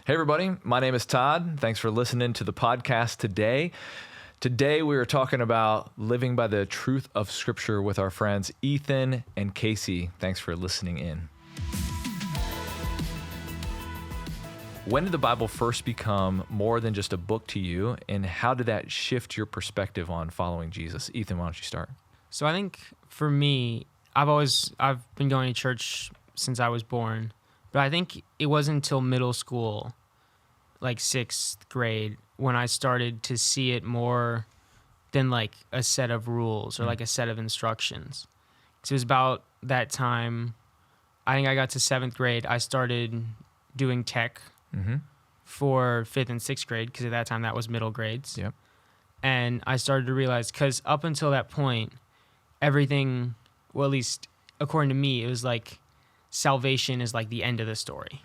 Hey everybody, my name is Todd. Thanks for listening to the podcast today. Today we are talking about living by the truth of Scripture with our friends Ethan and Kasey. Thanks for listening in. When did the Bible first become more than just a book to you, and how did that shift your perspective on following Jesus? Ethan, why don't you start? So I think for me, I've been going to church since I was born, but I think it wasn't until middle school, like 6th grade, when I started to see it more than like a set of rules or like a set of instructions. So it was about that time, I think I got to 7th grade, I started doing tech for 5th and 6th grade, because at that time that was middle grades. Yep. And I started to realize, because up until that point, everything, well, at least according to me, it was like salvation is like the end of the story,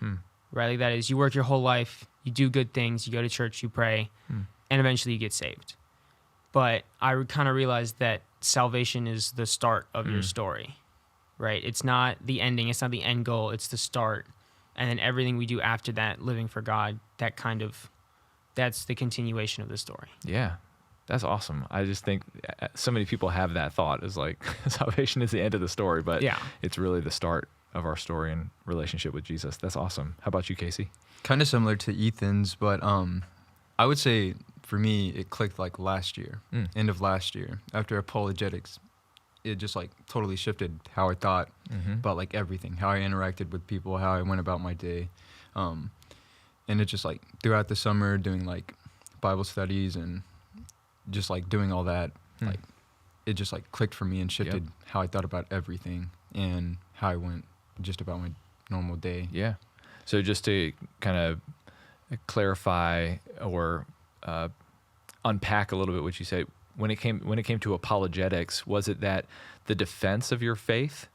right? Like that is, you work your whole life, you do good things, you go to church, you pray, and eventually you get saved. But I kind of realized that salvation is the start of your story, right? It's not the ending, it's not the end goal, it's the start. And then everything we do after that, living for God, that's the continuation of the story. Yeah, that's awesome. I just think so many people have that thought, is like salvation is the end of the story, but it's really the start of our story and relationship with Jesus. That's awesome. How about you, Kasey? Kind of similar to Ethan's, but I would say for me, it clicked like last year, end of last year, after apologetics. It just like totally shifted how I thought about like everything, how I interacted with people, how I went about my day. And it just like throughout the summer doing like Bible studies and just like doing all that, like it just like clicked for me and shifted how I thought about everything and how I went just about my normal day. Yeah. So just to kind of clarify or unpack a little bit what you say, when it came to apologetics, was it that the defense of your faith,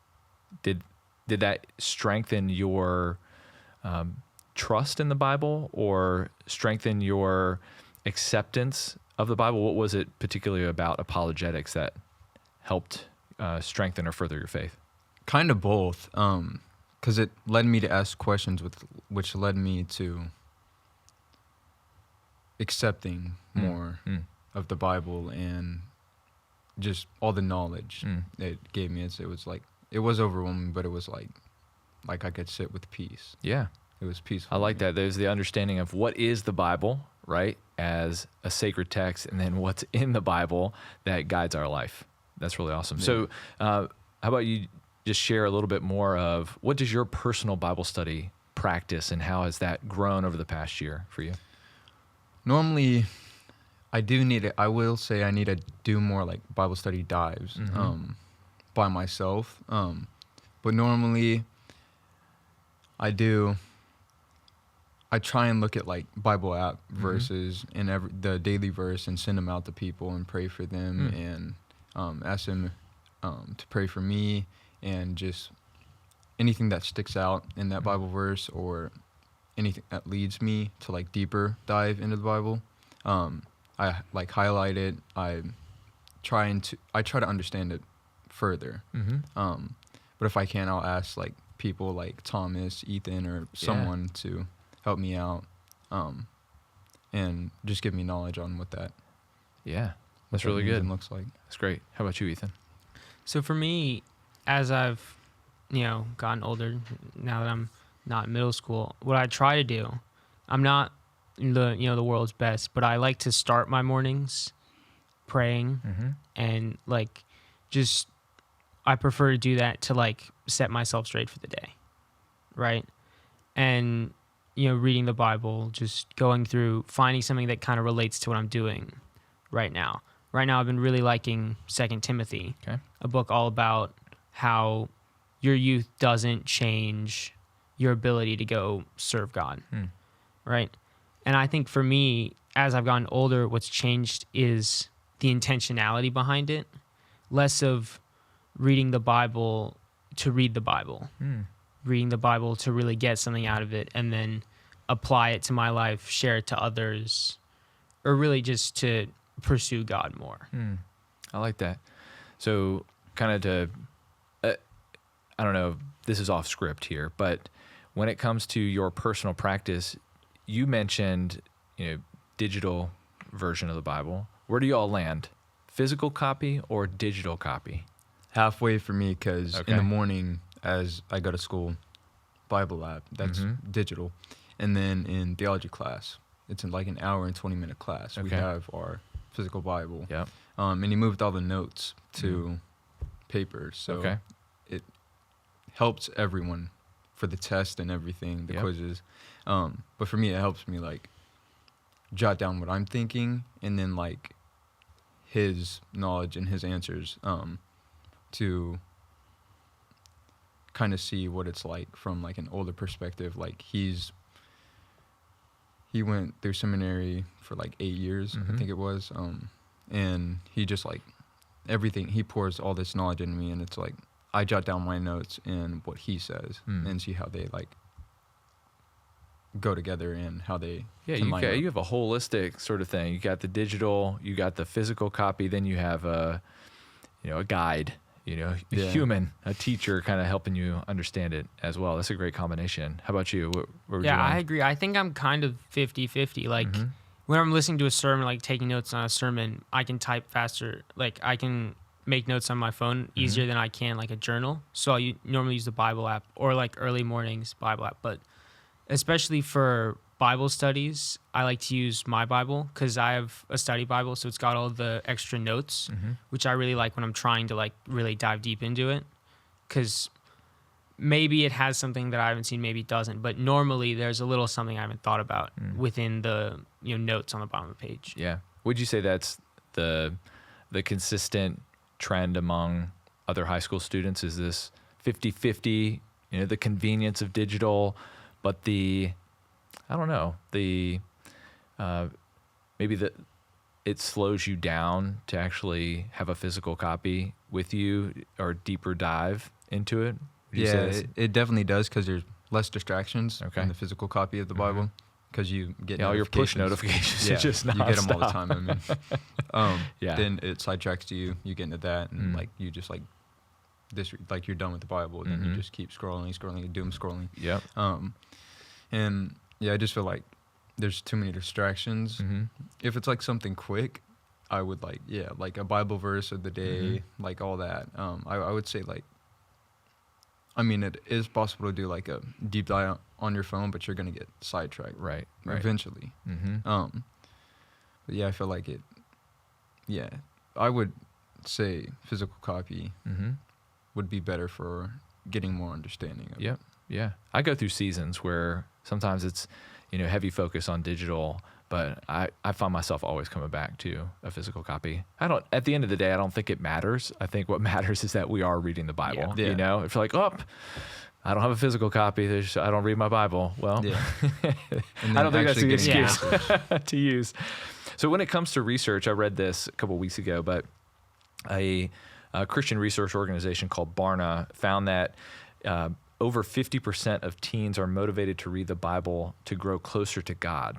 did that strengthen your trust in the Bible or strengthen your acceptance of the Bible? What was it particularly about apologetics that helped strengthen or further your faith? Kind of both, because it led me to ask questions, which led me to accepting more of the Bible and just all the knowledge it gave me. It was overwhelming, but it was like I could sit with peace. Yeah. It was peaceful. I like that. There's the understanding of what is the Bible, right, as a sacred text, and then what's in the Bible that guides our life. That's really awesome. Yeah. So how about you just share a little bit more of what does your personal Bible study practice and how has that grown over the past year for you? Normally, I will say I need to do more like Bible study dives by myself. But normally I try and look at like Bible app verses and the daily verse and send them out to people and pray for them and ask them to pray for me, and just anything that sticks out in that Bible verse or anything that leads me to like deeper dive into the Bible. I like highlight it. I try to understand it further. But if I can, I'll ask like people like Thomas, Ethan, or someone to help me out, and just give me knowledge on what that. Yeah, that's really good. Looks like. That's great. How about you, Ethan? So for me, as I've gotten older, now that I'm not in middle school, what I try to do, I'm not the world's best, but I like to start my mornings praying and like just I prefer to do that to like set myself straight for the day, right? And reading the Bible, just going through, finding something that kind of relates to what I'm doing right now. Right now I've been really liking 2 Timothy, a book all about how your youth doesn't change your ability to go serve God, right? And I think for me, as I've gotten older, what's changed is the intentionality behind it. Less of reading the Bible to read the Bible. Reading the Bible to really get something out of it and then apply it to my life, share it to others, or really just to pursue God more. I like that. So kind of to, I don't know, this is off script here, but when it comes to your personal practice, you mentioned, digital version of the Bible. Where do you all land? Physical copy or digital copy? Halfway for me, because Okay. in the morning as I go to school, Bible app, that's digital. And then in theology class, it's in like an hour and 20-minute class. We Okay. have our physical Bible. Yep. And he moved all the notes to paper. So Okay. it helps everyone for the test and everything, the Yep. quizzes. But for me, it helps me like jot down what I'm thinking and then like his knowledge and his answers to kind of see what it's like from like an older perspective. Like he went through seminary for like 8 years, I think it was. And he just like everything, he pours all this knowledge into me, and it's like I jot down my notes and what he says and see how they like go together and how they can line up. You have a holistic sort of thing. You got the digital, you got the physical copy, then you have a guide, a human, a teacher kind of helping you understand it as well. That's a great combination. How about you? Where would you Yeah, land? I agree. I think I'm kind of 50-50. Like when I'm listening to a sermon, like taking notes on a sermon, I can type faster. Like I can make notes on my phone easier than I can like a journal. So I normally use the Bible app or like early mornings Bible app. But especially for Bible studies, I like to use my Bible because I have a study Bible. So it's got all the extra notes, which I really like when I'm trying to like really dive deep into it. Because maybe it has something that I haven't seen, maybe it doesn't. But normally there's a little something I haven't thought about within the notes on the bottom of the page. Yeah. Would you say that's the consistent trend among other high school students? Is this 50-50, the convenience of digital, but maybe it slows you down to actually have a physical copy with you or deeper dive into it? Would you say Yeah, that's- it definitely does, because there's less distractions Okay. in the physical copy of the Bible, because you get all your push notifications. notifications. Yeah, It's just you get them all the nonstop. time. I mean, Yeah. Then it sidetracks you. You get into that, and like you just like this, like you're done with the Bible, and then you just keep scrolling, doom scrolling. Yep. And yeah, I just feel like there's too many distractions. If it's like something quick, I would like a Bible verse of the day, like all that. I would say like, I mean, it is possible to do like a deep dive on your phone, but you're gonna get sidetracked Right. eventually. Mm-hmm. But yeah, I feel like it. Yeah, I would say physical copy would be better for getting more understanding of it. Yep. Yeah. I go through seasons where sometimes it's, heavy focus on digital, but I find myself always coming back to a physical copy. At the end of the day, I don't think it matters. I think what matters is that we are reading the Bible. Yeah. If you're like, I don't have a physical copy, I don't read my Bible. Well, Yeah. I don't think that's the actually getting excuse to use. So when it comes to research, I read this a couple weeks ago, but a Christian research organization called Barna found that over 50% of teens are motivated to read the Bible to grow closer to God.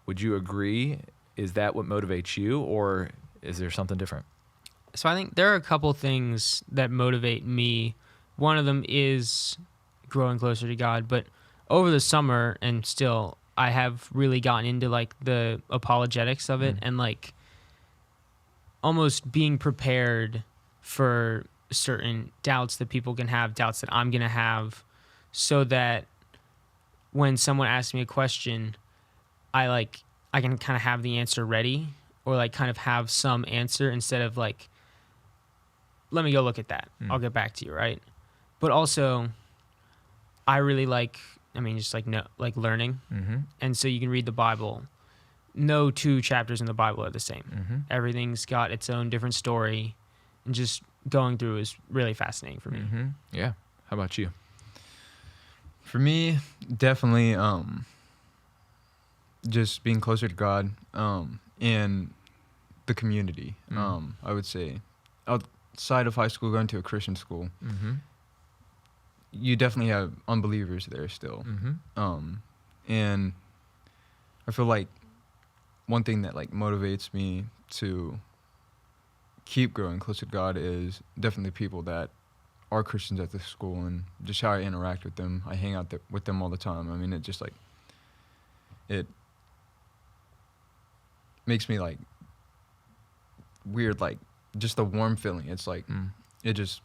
Would you agree? Is that what motivates you, or is there something different? So I think there are a couple things that motivate me. One of them is growing closer to God, but over the summer and still, I have really gotten into like the apologetics of it and like almost being prepared for certain doubts that people can have, doubts that I'm going to have, so that when someone asks me a question, I can kind of have the answer ready, or like kind of have some answer instead of like, let me go look at that. I'll get back to you, right? But also, I really like, just like learning. And so you can read the Bible. No two chapters in the Bible are the same. Everything's got its own different story, and just going through is really fascinating for me. Yeah. How about you? For me, definitely just being closer to God and the community. I would say outside of high school, going to a Christian school, you definitely have unbelievers there still. And I feel like one thing that like motivates me to keep growing closer to God is definitely people that are Christians at this school, and just how I interact with them. I hang out with them all the time. I mean, it just like, it makes me like weird, like just a warm feeling. It's like it just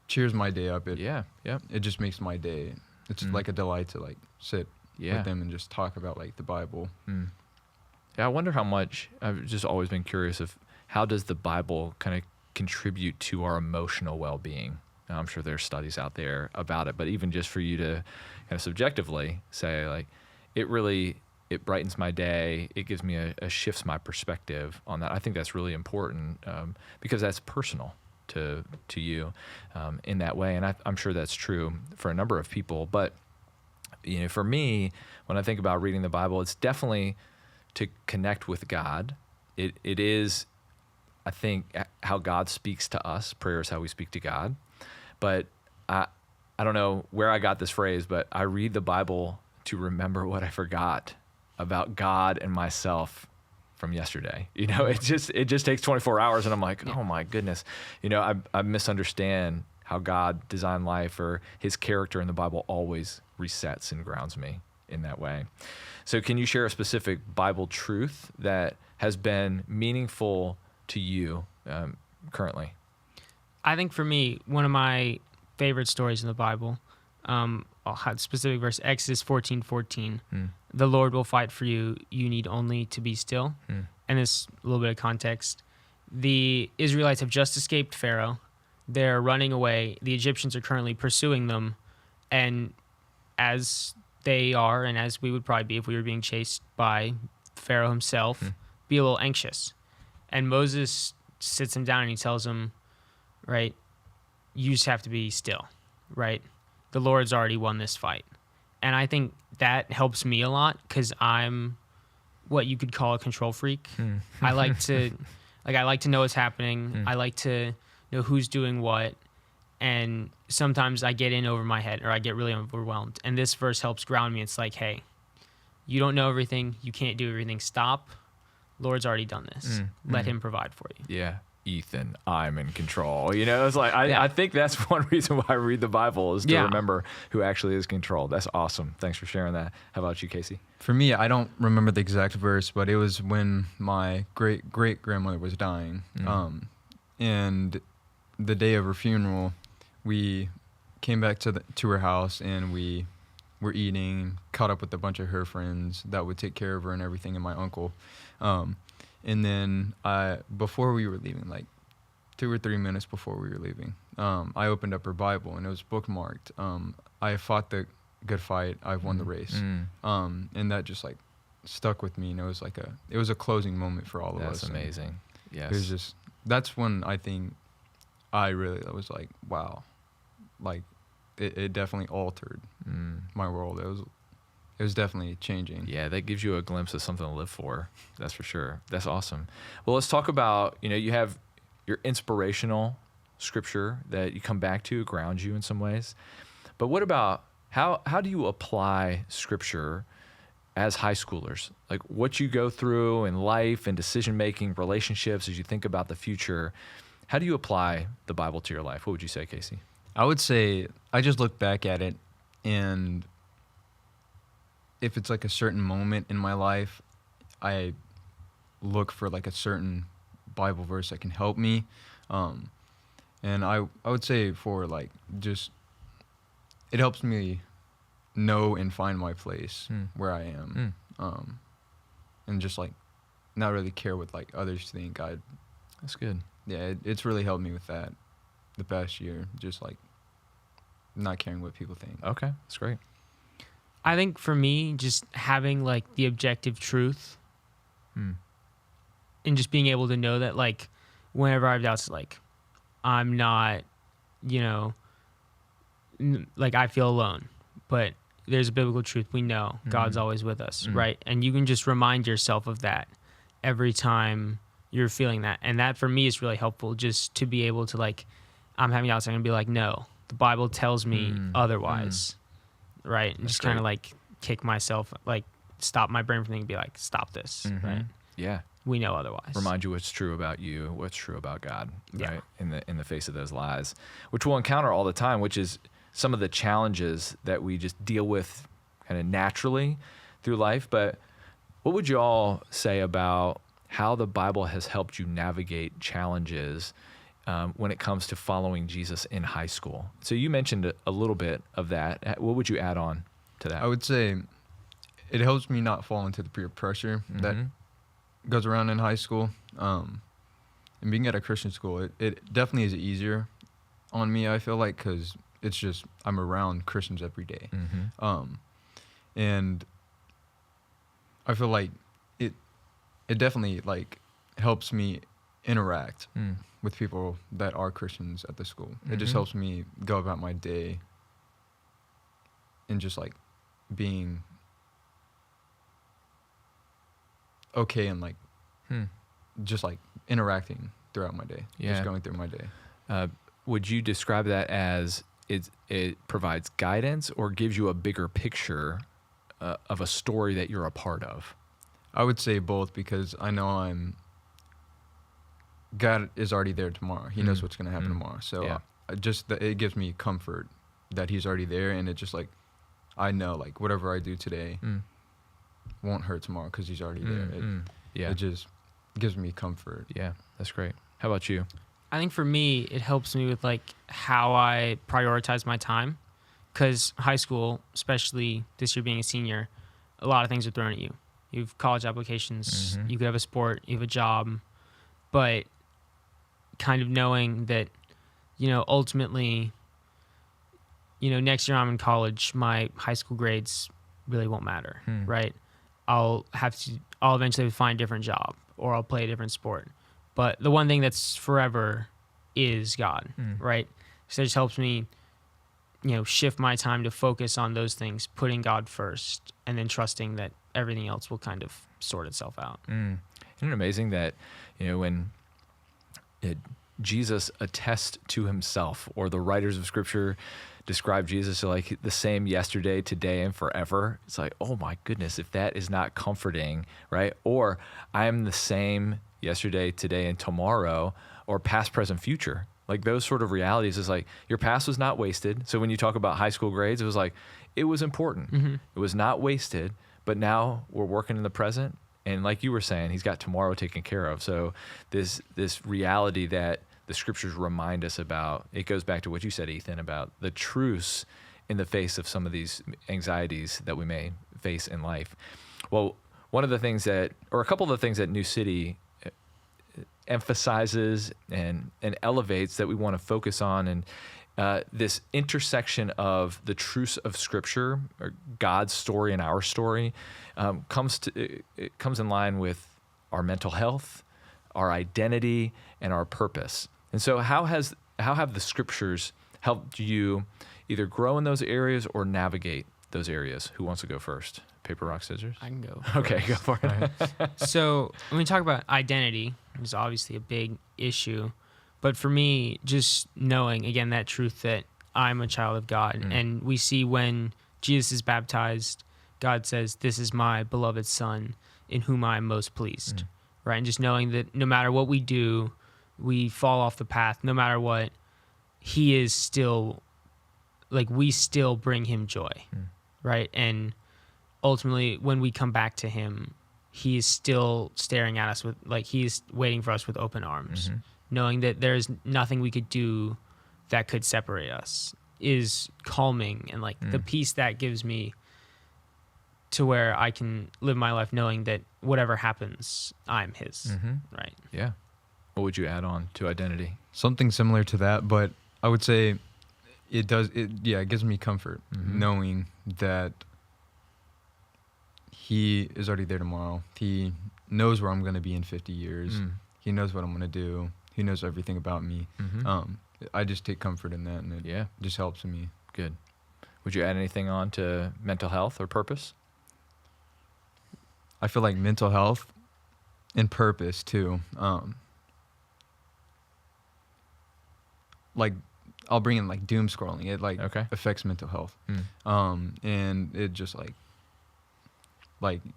cheers my day up. It just makes my day. It's like a delight to like sit with them and just talk about like the Bible. Yeah, I wonder how much. I've just always been curious of how does the Bible kind of contribute to our emotional well-being. Now, I'm sure there's studies out there about it, but even just for you to kind of subjectively say like, it brightens my day. It gives me a shifts my perspective on that. I think that's really important because that's personal to you in that way, and I'm sure that's true for a number of people. But for me, when I think about reading the Bible, it's definitely to connect with God. It is, I think, how God speaks to us. Prayer is how we speak to God. But I don't know where I got this phrase, but I read the Bible to remember what I forgot about God and myself from yesterday. It just takes 24 hours, and I'm like, oh my goodness, I misunderstand how God designed life, or his character in the Bible always resets and grounds me in that way. So can you share a specific Bible truth that has been meaningful to you currently? I think for me, one of my favorite stories in the Bible, I'll have a specific verse, Exodus 14:14. The Lord will fight for you. You need only to be still. And this, a little bit of context. The Israelites have just escaped Pharaoh. They're running away. The Egyptians are currently pursuing them. And as they are, and as we would probably be if we were being chased by Pharaoh himself, be a little anxious. And Moses sits him down and he tells him, right, you just have to be still, right? The Lord's already won this fight. And I think that helps me a lot because I'm what you could call a control freak. I like to know what's happening. I like to know who's doing what. And sometimes I get in over my head or I get really overwhelmed. And this verse helps ground me. It's like, hey, you don't know everything. You can't do everything. Stop. Lord's already done this. Let him provide for you. Yeah. Ethan, I'm in control. It's like, I think that's one reason why I read the Bible is to remember who actually is controlled. That's awesome. Thanks for sharing that. How about you, Kasey? For me, I don't remember the exact verse, but it was when my great-great-grandmother was dying. And the day of her funeral, we came back to her house and we were eating, caught up with a bunch of her friends that would take care of her and everything, and my uncle. And then before we were leaving, like 2 or 3 minutes before we were leaving, I opened up her Bible and it was bookmarked. I fought the good fight. I've won the race. And that just like stuck with me. And it was a closing moment for all of us. That's amazing. Yes. It was that's when I think I was like, wow, like it definitely altered my world. It was definitely changing. Yeah, that gives you a glimpse of something to live for. That's for sure. That's awesome. Well, let's talk about, you have your inspirational scripture that you come back to, grounds you in some ways. But what about, how do you apply scripture as high schoolers? Like what you go through in life and decision-making, relationships, as you think about the future, how do you apply the Bible to your life? What would you say, Kasey? I would say I just look back at it, and if it's like a certain moment in my life, I look for like a certain Bible verse that can help me. And I would say for like just, it helps me know and find my place where I am. And just like not really care what like others think. That's good. Yeah, it's really helped me with that the past year, just like not caring what people think. Okay, that's great. I think for me, just having like the objective truth and just being able to know that like whenever I have doubts, like I'm not, like I feel alone, but there's a biblical truth. We know God's always with us, right? And you can just remind yourself of that every time you're feeling that. And that for me is really helpful, just to be able to like, I'm having doubts, I'm going to be like, no, the Bible tells me otherwise. Right. And just kind of like kick myself, like stop my brain from thinking, be like, stop this. Right. Yeah. We know otherwise. Remind you what's true about you, what's true about God, right? In the face of those lies, which we'll encounter all the time, which is some of the challenges that we just deal with kind of naturally through life. But what would you all say about how the Bible has helped you navigate challenges when it comes to following Jesus in high school? So you mentioned a little bit of that. What would you add on to that? I would say it helps me not fall into the peer pressure that goes around in high school. And being at a Christian school, it definitely is easier on me, I feel like, because it's just I'm around Christians every day. And I feel like it definitely like helps me interact with people that are Christians at the school. It just helps me go about my day and just like being okay and like just like interacting throughout my day, just going through my day. Would you describe that as it provides guidance or gives you a bigger picture of a story that you're a part of? I would say both, because I know God is already there tomorrow. He knows what's going to happen tomorrow. So it gives me comfort that he's already there, and it just like I know like whatever I do today won't hurt tomorrow because he's already there. It just gives me comfort. Yeah, that's great. How about you? I think for me, it helps me with like how I prioritize my time, because high school, especially this year being a senior, a lot of things are thrown at you. You have college applications, you could have a sport, you have a job, but kind of knowing that, ultimately, next year I'm in college, my high school grades really won't matter, right? I'll eventually find a different job, or I'll play a different sport. But the one thing that's forever is God, right? So it just helps me, shift my time to focus on those things, putting God first, and then trusting that everything else will kind of sort itself out. Isn't it amazing that, when Jesus attests to himself, or the writers of Scripture describe Jesus as like the same yesterday, today, and forever? It's like, oh my goodness, if that is not comforting, right? Or I am the same yesterday, today, and tomorrow, or past, present, future. Like those sort of realities is like your past was not wasted. So when you talk about high school grades, it was like, it was important. It was not wasted, but now we're working in the present. And like you were saying, he's got tomorrow taken care of. So this reality that the Scriptures remind us about, it goes back to what you said, Ethan, about the truce in the face of some of these anxieties that we may face in life. Well, one of the things a couple of the things that New City emphasizes and elevates that we want to focus on, and this intersection of the truths of Scripture, or God's story and our story, comes in line with our mental health, our identity, and our purpose. And so how have the Scriptures helped you either grow in those areas or navigate those areas? Who wants to go first? Paper, rock, scissors? I can go. Okay, go for it. So when we talk about identity, it's obviously a big issue. But for me, just knowing, again, that truth that I'm a child of God. And we see when Jesus is baptized, God says, "This is my beloved Son, in whom I am most pleased." Right? And just knowing that no matter what we do, we fall off the path, no matter what, he is still, like, we still bring him joy. Right? And ultimately, when we come back to him, he is still staring at us with, like, he's waiting for us with open arms. Knowing that there's nothing we could do that could separate us is calming, and like the peace that gives me to where I can live my life knowing that whatever happens, I'm his. Right. Yeah. What would you add on to identity? Something similar to that, but I would say it gives me comfort knowing that he is already there tomorrow. He knows where I'm going to be in 50 years. He knows what I'm going to do. He knows everything about me. I just take comfort in that, and it just helps me. Good. Would you add anything on to mental health or purpose? I feel like mental health and purpose too. Like I'll bring in like doom scrolling. It like affects mental health. And it just like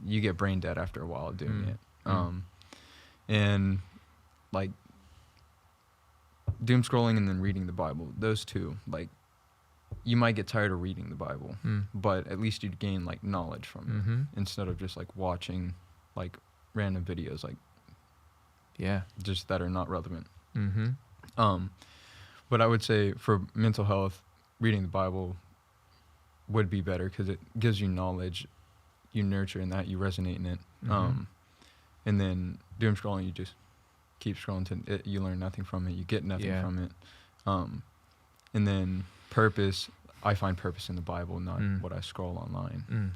you get brain dead after a while doing it. And like doom scrolling and then reading the Bible, those two, like you might get tired of reading the Bible, but at least you'd gain like knowledge from it instead of just like watching like random videos like just that are not relevant. But I would say for mental health, reading the Bible would be better because it gives you knowledge, you nurture in that, you resonate in it. And then doom scrolling, you just keep scrolling to it, you learn nothing from it, you get nothing from it. And then purpose, I find purpose in the Bible, not what I scroll online.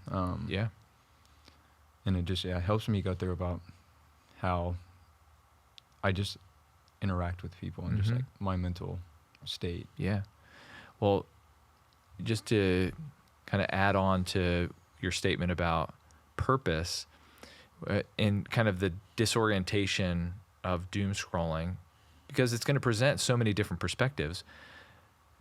And it just helps me go through about how I just interact with people and just like my mental state. Yeah. Well, just to kind of add on to your statement about purpose and kind of the disorientation of doom scrolling, because it's going to present so many different perspectives.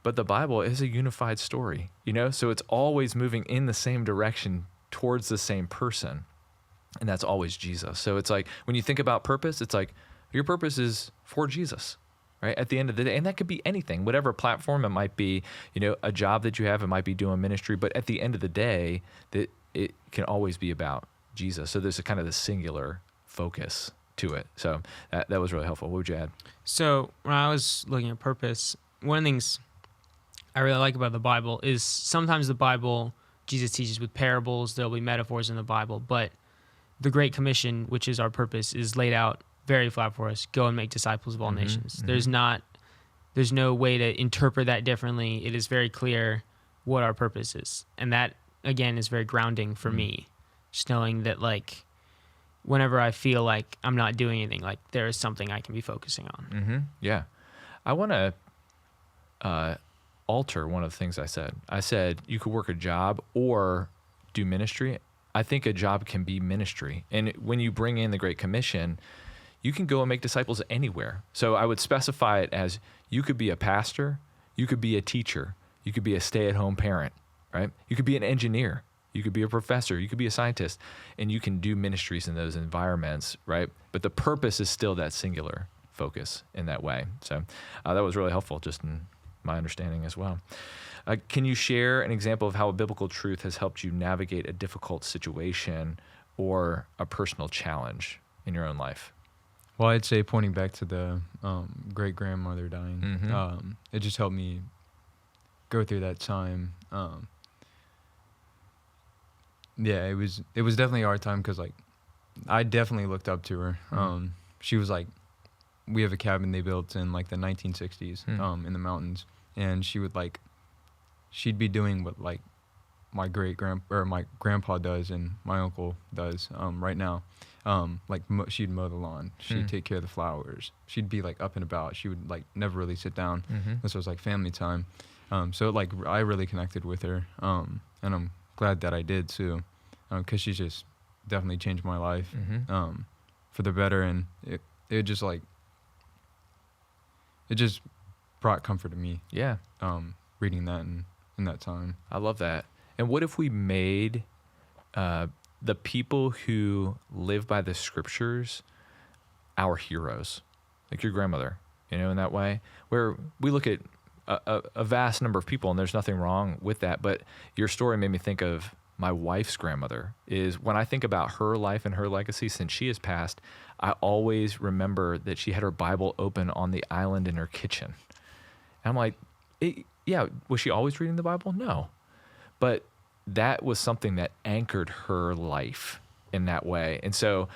But the Bible is a unified story, you know? So it's always moving in the same direction towards the same person. And that's always Jesus. So it's like, when you think about purpose, it's like, your purpose is for Jesus, right? At the end of the day, and that could be anything, whatever platform it might be, you know, a job that you have, it might be doing ministry, but at the end of the day, that it can always be about Jesus. So there's a kind of the singular focus to it. So that was really helpful. What would you add? So when I was looking at purpose, one of the things I really like about the Bible is sometimes the Bible, Jesus teaches with parables, there'll be metaphors in the Bible, but the Great Commission, which is our purpose, is laid out very flat for us. Go and make disciples of all nations. There's no way to interpret that differently. It is very clear what our purpose is. And that, again, is very grounding for me. Just knowing that, like, whenever I feel like I'm not doing anything, like, there is something I can be focusing on. Yeah. I want to alter one of the things I said. I said you could work a job or do ministry. I think a job can be ministry. And when you bring in the Great Commission, you can go and make disciples anywhere. So I would specify it as you could be a pastor, you could be a teacher, you could be a stay-at-home parent, right? You could be an engineer, you could be a professor, you could be a scientist, and you can do ministries in those environments, right? But the purpose is still that singular focus in that way. So that was really helpful just in my understanding as well. Can you share an example of how a biblical truth has helped you navigate a difficult situation or a personal challenge in your own life? Well, I'd say pointing back to the great-grandmother dying, it just helped me go through that time. It was definitely a hard time because, like, I definitely looked up to her. She was like, we have a cabin they built in like the 1960s in the mountains, and she'd be doing what like my grandpa does and my uncle does right now. She'd mow the lawn, she'd take care of the flowers, she'd be like up and about, she would like never really sit down. This was like family time. So like I really connected with her, and I'm glad that I did too, because she just definitely changed my life for the better, and it just like it just brought comfort to me. Yeah. Reading that in that time. I love that. And what if we made the people who live by the scriptures our heroes, like your grandmother, you know, in that way, where we look at a vast number of people, and there's nothing wrong with that. But your story made me think of my wife's grandmother. Is when I think about her life and her legacy since she has passed, I always remember that she had her Bible open on the island in her kitchen. And I'm like, was she always reading the Bible? No. But that was something that anchored her life in that way. And so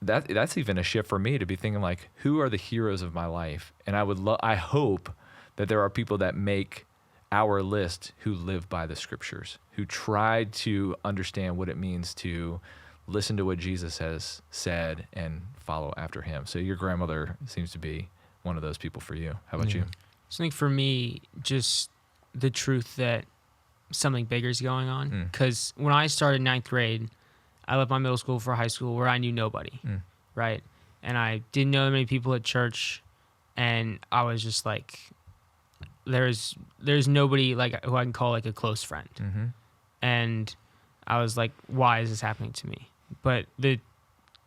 that's even a shift for me to be thinking like, who are the heroes of my life? And I hope that there are people that make our list who live by the scriptures, who tried to understand what it means to listen to what Jesus has said and follow after him. So your grandmother seems to be one of those people for you. How about you? So I think for me, just the truth that something bigger is going on. Because when I started ninth grade, I left my middle school for high school where I knew nobody, right? And I didn't know many people at church, and I was just like, there's nobody like who I can call like a close friend. And I was like, why is this happening to me? But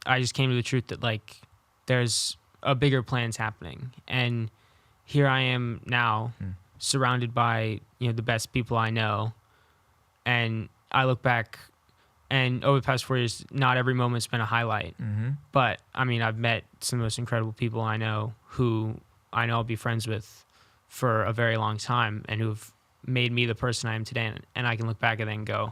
I just came to the truth that like there's a bigger plan's happening, and here I am now surrounded by, the best people I know. And I look back, and over the past 4 years, not every moment's been a highlight. Mm-hmm. But, I mean, I've met some of the most incredible people I know who I know I'll be friends with for a very long time and who've made me the person I am today. And I can look back at it and go,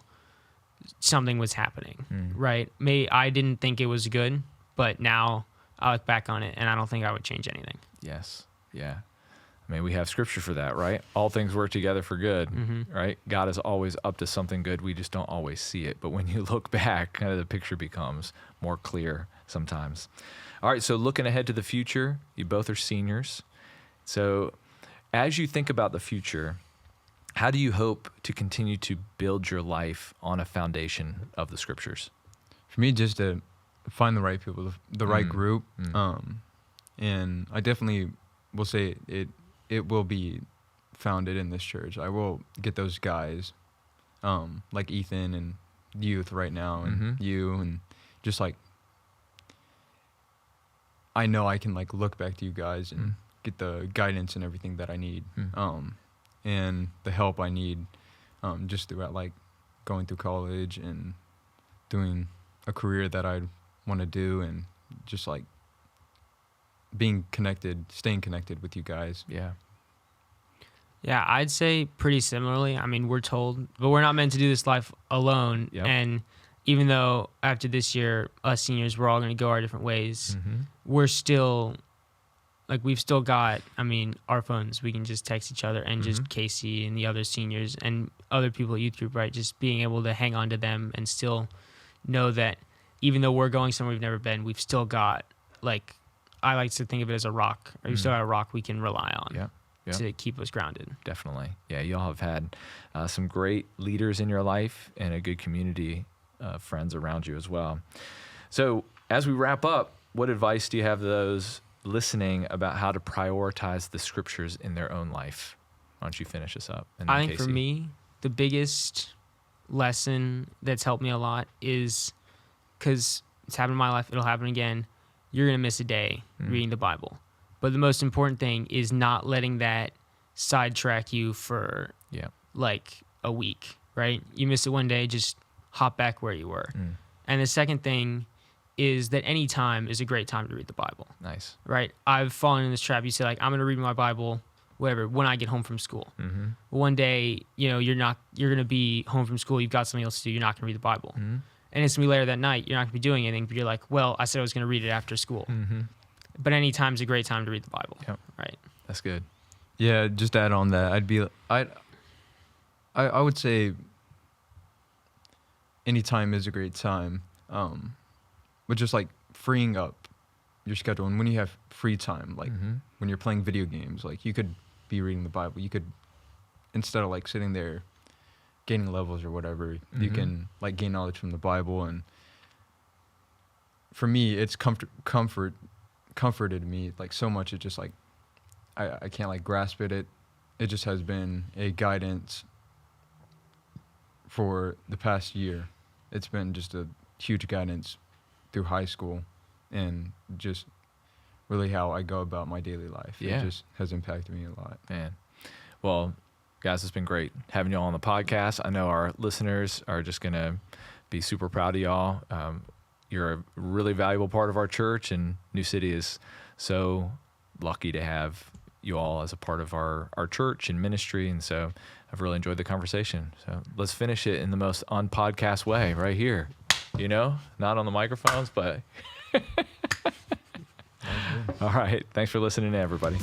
something was happening, right? I didn't think it was good, but now I look back on it, and I don't think I would change anything. Yes. Yeah. I mean, we have scripture for that, right? All things work together for good, right? God is always up to something good. We just don't always see it. But when you look back, kind of the picture becomes more clear sometimes. All right, so looking ahead to the future, you both are seniors. So as you think about the future, how do you hope to continue to build your life on a foundation of the scriptures? For me, just to find the right people, the right group. And I definitely will say it will be founded in this church. I will get those guys, like Ethan and youth right now, and you, and just like, I know I can like look back to you guys and get the guidance and everything that I need, and the help I need, just throughout like going through college and doing a career that I want to do, and just like staying connected with you guys. Yeah. Yeah, I'd say pretty similarly. I mean, we're told, but we're not meant to do this life alone. Yep. And even though after this year, us seniors, we're all going to go our different ways, we're still, like, we've still got, I mean, our phones. We can just text each other, and just Casey and the other seniors and other people at youth group, right? Just being able to hang on to them and still know that even though we're going somewhere we've never been, we've still got, like, I like to think of it as a rock. Or you still got a rock we can rely on to keep us grounded. Definitely. Yeah, y'all have had some great leaders in your life and a good community of friends around you as well. So as we wrap up, what advice do you have to those listening about how to prioritize the scriptures in their own life? Why don't you finish this up? And then I think Casey. for me, the biggest lesson that's helped me a lot is, because it's happened in my life, it'll happen again, you're going to miss a day reading the Bible. But the most important thing is not letting that sidetrack you for like a week, right? You miss it one day, just hop back where you were. And the second thing is that any time is a great time to read the Bible. Nice. Right? I've fallen in this trap. You say, like, I'm going to read my Bible, whatever, when I get home from school. One day, you're going to be home from school. You've got something else to do. You're not going to read the Bible. And it's going to be later that night. You're not going to be doing anything, but you're like, well, I said I was going to read it after school. But any time's a great time to read the Bible. Yep. Right? That's good. Yeah, just to add on that, I would say any time is a great time, but just like freeing up your schedule, and when you have free time, like when you're playing video games, like you could be reading the Bible. You could, instead of like sitting there gaining levels or whatever, you can like gain knowledge from the Bible. And for me, it's comforted me like so much. It's just like I can't like grasp it. It just has been a guidance for the past year. It's been just a huge guidance through high school, and just really how I go about my daily life. Yeah. It just has impacted me a lot. Man. Well, guys, it's been great having y'all on the podcast. I know our listeners are just going to be super proud of y'all. You're a really valuable part of our church, and New City is so lucky to have you all as a part of our church and ministry. And so I've really enjoyed the conversation. So let's finish it in the most on-podcast way right here. Not on the microphones, but all right. Thanks for listening to everybody.